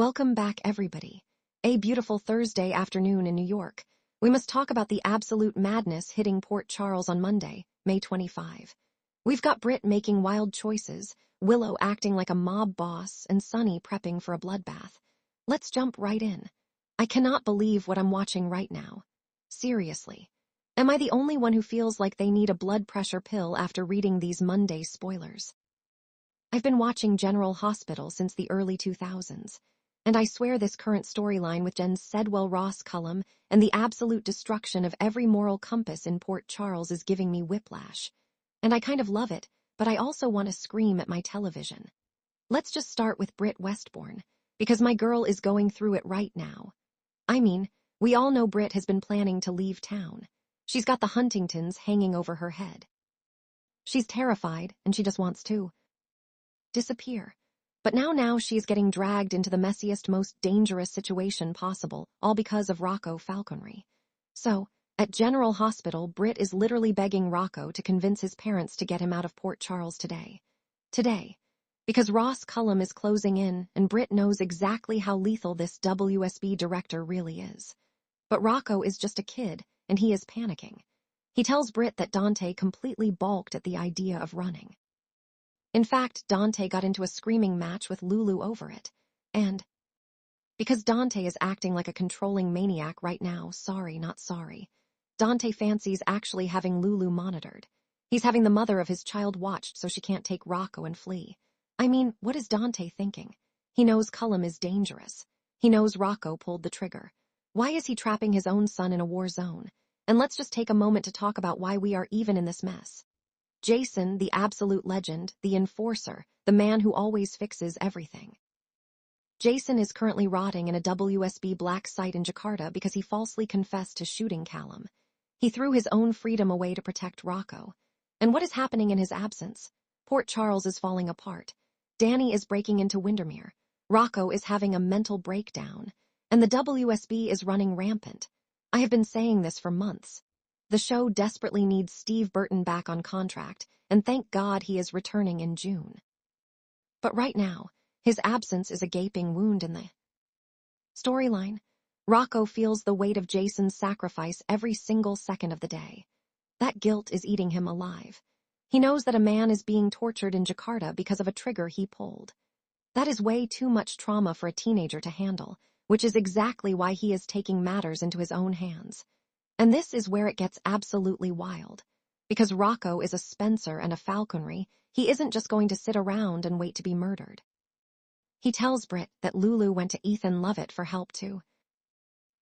Welcome back, everybody. A beautiful Thursday afternoon in New York. We must talk about the absolute madness hitting Port Charles on Monday, May 25. We've got Britt making wild choices, Willow acting like a mob boss, and Sunny prepping for a bloodbath. Let's jump right in. I cannot believe what I'm watching right now. Seriously. Am I the only one who feels like they need a blood pressure pill after reading these Monday spoilers? I've been watching General Hospital since the early 2000s. And I swear this current storyline with Jen Sedwell-Ross Cullum and the absolute destruction of every moral compass in Port Charles is giving me whiplash. And I kind of love it, but I also want to scream at my television. Let's just start with Britt Westbourne, because my girl is going through it right now. I mean, we all know Britt has been planning to leave town. She's got the Huntingtons hanging over her head. She's terrified, and she just wants to disappear. But now she's getting dragged into the messiest, most dangerous situation possible, all because of Rocco falconry. So, at General Hospital, Britt is literally begging Rocco to convince his parents to get him out of Port Charles today. Today. Because Ross Cullum is closing in, and Britt knows exactly how lethal this WSB director really is. But Rocco is just a kid, and he is panicking. He tells Britt that Dante completely balked at the idea of running. In fact, Dante got into a screaming match with Lulu over it. And because Dante is acting like a controlling maniac right now, sorry, not sorry, Dante fancies actually having Lulu monitored. He's having the mother of his child watched so she can't take Rocco and flee. I mean, what is Dante thinking? He knows Cullum is dangerous. He knows Rocco pulled the trigger. Why is he trapping his own son in a war zone? And let's just take a moment to talk about why we are even in this mess. Jason, the absolute legend, the enforcer, the man who always fixes everything. Jason is currently rotting in a WSB black site in Jakarta because he falsely confessed to shooting Callum. He threw his own freedom away to protect Rocco. And what is happening in his absence? Port Charles is falling apart. Danny is breaking into Windermere. Rocco is having a mental breakdown. And the WSB is running rampant. I have been saying this for months. The show desperately needs Steve Burton back on contract, and thank God he is returning in June. But right now, his absence is a gaping wound in the storyline. Rocco feels the weight of Jason's sacrifice every single second of the day. That guilt is eating him alive. He knows that a man is being tortured in Jakarta because of a trigger he pulled. That is way too much trauma for a teenager to handle, which is exactly why he is taking matters into his own hands. And this is where it gets absolutely wild. Because Rocco is a Spencer and a falconry, he isn't just going to sit around and wait to be murdered. He tells Britt that Lulu went to Ethan Lovett for help to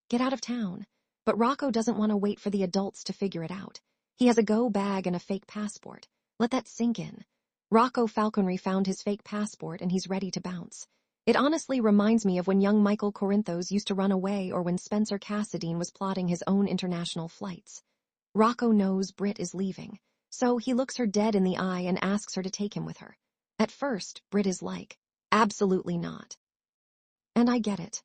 get out of town. But Rocco doesn't want to wait for the adults to figure it out. He has a go bag and a fake passport. Let that sink in. Rocco falconry found his fake passport and he's ready to bounce. It honestly reminds me of when young Michael Corinthos used to run away or when Spencer Cassadine was plotting his own international flights. Rocco knows Britt is leaving, so he looks her dead in the eye and asks her to take him with her. At first, Britt is like, absolutely not. And I get it.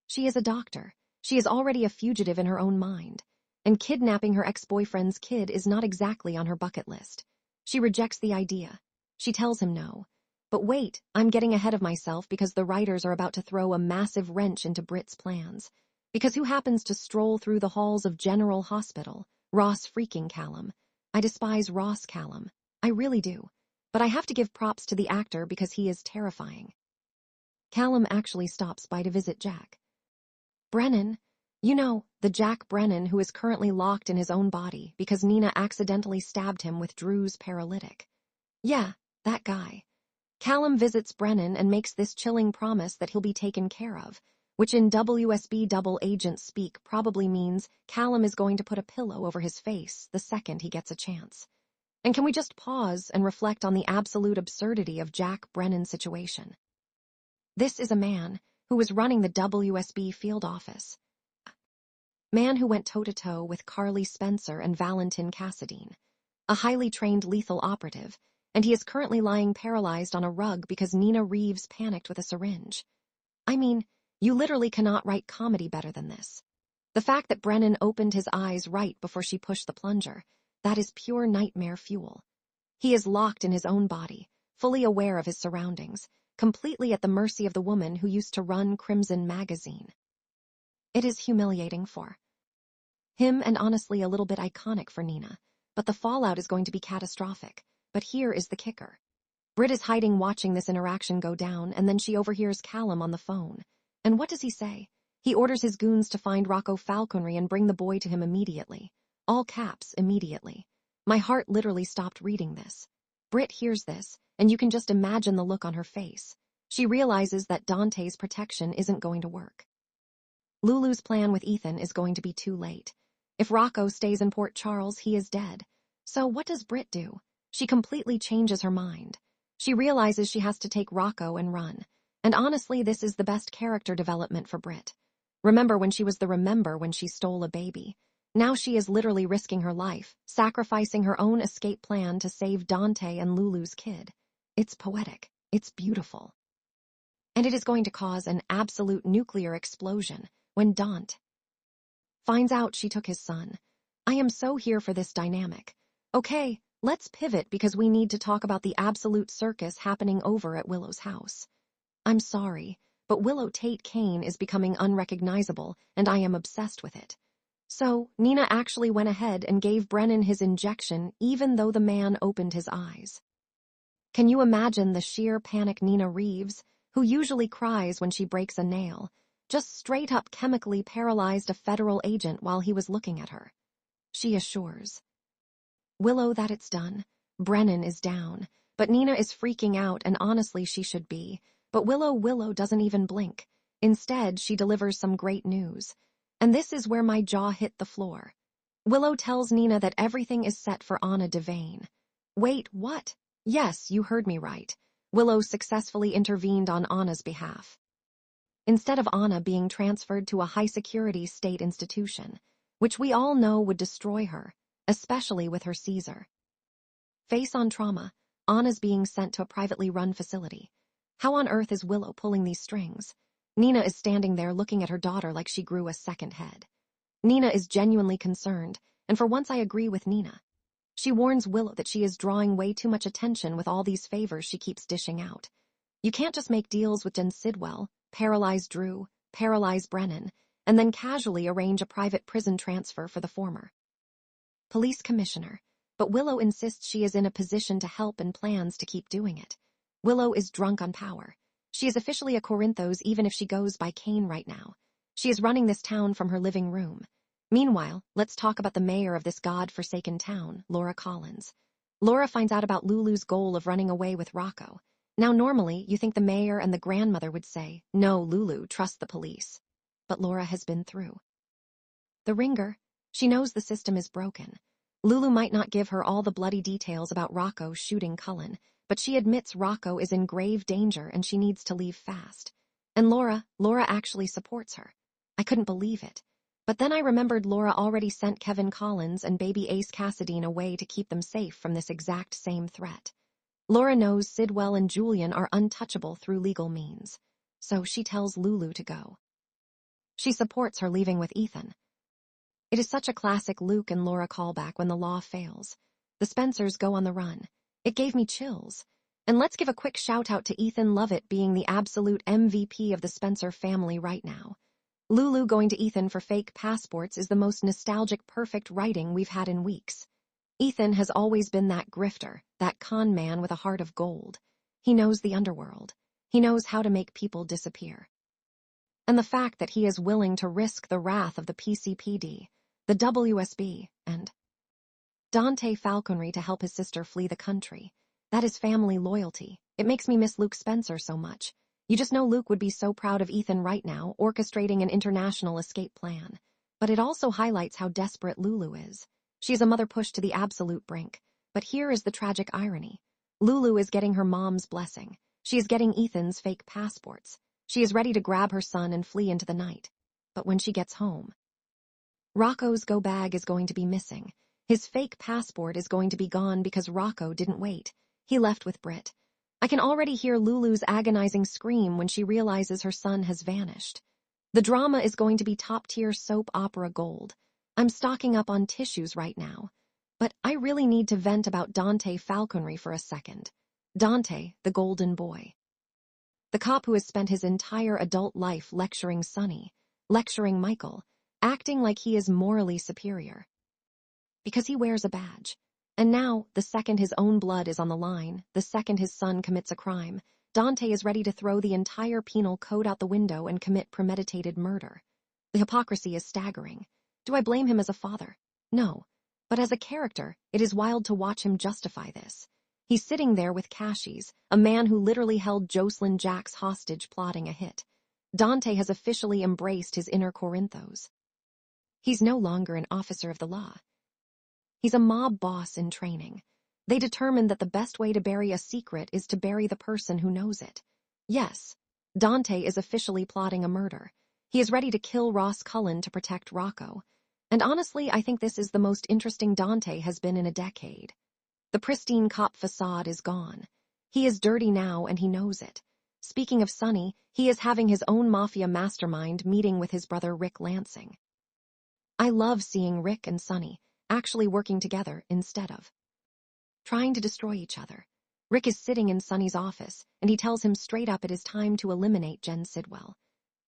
She is a doctor. She is already a fugitive in her own mind. And kidnapping her ex-boyfriend's kid is not exactly on her bucket list. She rejects the idea. She tells him no. But wait, I'm getting ahead of myself because the writers are about to throw a massive wrench into Britt's plans. Because who happens to stroll through the halls of General Hospital? Ross freaking Callum. I despise Ross Callum. I really do. But I have to give props to the actor because he is terrifying. Callum actually stops by to visit Jack Brennan. You know, the Jack Brennan who is currently locked in his own body because Nina accidentally stabbed him with Drew's paralytic. Yeah, that guy. Callum visits Brennan and makes this chilling promise that he'll be taken care of, which in WSB double agent speak probably means Callum is going to put a pillow over his face the second he gets a chance. And can we just pause and reflect on the absolute absurdity of Jack Brennan's situation? This is a man who was running the WSB field office. Man who went toe-to-toe with Carly Spencer and Valentin Cassadine, a highly trained lethal operative, and he is currently lying paralyzed on a rug because Nina Reeves panicked with a syringe. I mean, you literally cannot write comedy better than this. The fact that Brennan opened his eyes right before she pushed the plunger, that is pure nightmare fuel. He is locked in his own body, fully aware of his surroundings, completely at the mercy of the woman who used to run Crimson magazine. It is humiliating for him and honestly a little bit iconic for Nina, but the fallout is going to be catastrophic. But here is the kicker. Britt is hiding watching this interaction go down, and then she overhears Callum on the phone. And what does he say? He orders his goons to find Rocco Falconry and bring the boy to him immediately. All caps, immediately. My heart literally stopped reading this. Britt hears this, and you can just imagine the look on her face. She realizes that Dante's protection isn't going to work. Lulu's plan with Ethan is going to be too late. If Rocco stays in Port Charles, he is dead. So what does Britt do? She completely changes her mind. She realizes she has to take Rocco and run. And honestly, this is the best character development for Britt. Remember when she stole a baby. Now she is literally risking her life, sacrificing her own escape plan to save Dante and Lulu's kid. It's poetic. It's beautiful. And it is going to cause an absolute nuclear explosion when Dante finds out she took his son. I am so here for this dynamic. Okay, let's pivot because we need to talk about the absolute circus happening over at Willow's house. I'm sorry, but Willow Tate Kane is becoming unrecognizable, and I am obsessed with it. So, Nina actually went ahead and gave Brennan his injection even though the man opened his eyes. Can you imagine the sheer panic Nina Reeves, who usually cries when she breaks a nail, just straight up chemically paralyzed a federal agent while he was looking at her? She assures Willow that it's done. Brennan is down, but Nina is freaking out, and honestly she should be. But Willow doesn't even blink. Instead, she delivers some great news. And this is where my jaw hit the floor. Willow tells Nina that everything is set for Anna Devane. Wait, what? Yes, you heard me right. Willow successfully intervened on Anna's behalf. Instead of Anna being transferred to a high-security state institution, which we all know would destroy her, especially with her Caesar. Face on trauma, Anna's being sent to a privately run facility. How on earth is Willow pulling these strings? Nina is standing there looking at her daughter like she grew a second head. Nina is genuinely concerned, and for once I agree with Nina. She warns Willow that she is drawing way too much attention with all these favors she keeps dishing out. You can't just make deals with Jen Sidwell, paralyze Drew, paralyze Brennan, and then casually arrange a private prison transfer for the former police commissioner. But Willow insists she is in a position to help and plans to keep doing it. Willow is drunk on power. She is officially a Corinthos even if she goes by Kane right now. She is running this town from her living room. Meanwhile, let's talk about the mayor of this god-forsaken town, Laura Collins. Laura finds out about Lulu's goal of running away with Rocco. Now normally, you think the mayor and the grandmother would say, no, Lulu, trust the police. But Laura has been through the ringer. She knows the system is broken. Lulu might not give her all the bloody details about Rocco shooting Cullen, but she admits Rocco is in grave danger and she needs to leave fast. And Laura actually supports her. I couldn't believe it. But then I remembered Laura already sent Kevin Collins and baby Ace Cassadine away to keep them safe from this exact same threat. Laura knows Sidwell and Julian are untouchable through legal means. So she tells Lulu to go. She supports her leaving with Ethan. It is such a classic Luke and Laura callback when the law fails. The Spencers go on the run. It gave me chills. And let's give a quick shout out to Ethan Lovett being the absolute MVP of the Spencer family right now. Lulu going to Ethan for fake passports is the most nostalgic perfect writing we've had in weeks. Ethan has always been that grifter, that con man with a heart of gold. He knows the underworld. He knows how to make people disappear. And the fact that he is willing to risk the wrath of the PCPD, the WSB, and Dante Falconry to help his sister flee the country. That is family loyalty. It makes me miss Luke Spencer so much. You just know Luke would be so proud of Ethan right now, orchestrating an international escape plan. But it also highlights how desperate Lulu is. She is a mother pushed to the absolute brink. But here is the tragic irony. Lulu is getting her mom's blessing. She is getting Ethan's fake passports. She is ready to grab her son and flee into the night. But when she gets home, Rocco's go bag is going to be missing. His fake passport is going to be gone because Rocco didn't wait. He left with Britt. I can already hear Lulu's agonizing scream when she realizes her son has vanished. The drama is going to be top-tier soap opera gold. I'm stocking up on tissues right now. But I really need to vent about Dante Falconry for a second. Dante, the golden boy. The cop who has spent his entire adult life lecturing Sonny, lecturing Michael, acting like he is morally superior. Because he wears a badge. And now, the second his own blood is on the line, the second his son commits a crime, Dante is ready to throw the entire penal code out the window and commit premeditated murder. The hypocrisy is staggering. Do I blame him as a father? No. But as a character, it is wild to watch him justify this. He's sitting there with Cashies, a man who literally held Jocelyn Jacks hostage plotting a hit. Dante has officially embraced his inner Corinthos. He's no longer an officer of the law. He's a mob boss in training. They determined that the best way to bury a secret is to bury the person who knows it. Yes, Dante is officially plotting a murder. He is ready to kill Ross Cullen to protect Rocco. And honestly, I think this is the most interesting Dante has been in a decade. The pristine cop facade is gone. He is dirty now and he knows it. Speaking of Sonny, he is having his own mafia mastermind meeting with his brother Rick Lansing. I love seeing Rick and Sonny actually working together instead of trying to destroy each other. Rick is sitting in Sonny's office, and he tells him straight up it is time to eliminate Jen Sidwell.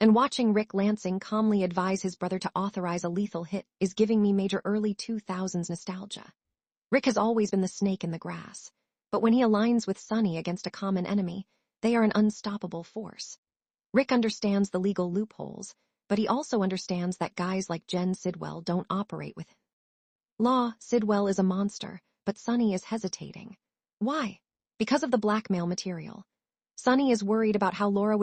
And watching Rick Lansing calmly advise his brother to authorize a lethal hit is giving me major early 2000s nostalgia. Rick has always been the snake in the grass, but when he aligns with Sonny against a common enemy, they are an unstoppable force. Rick understands the legal loopholes, but he also understands that guys like Jen Sidwell don't operate with law. Sidwell is a monster, but Sonny is hesitating. Why? Because of the blackmail material. Sonny is worried about how Laura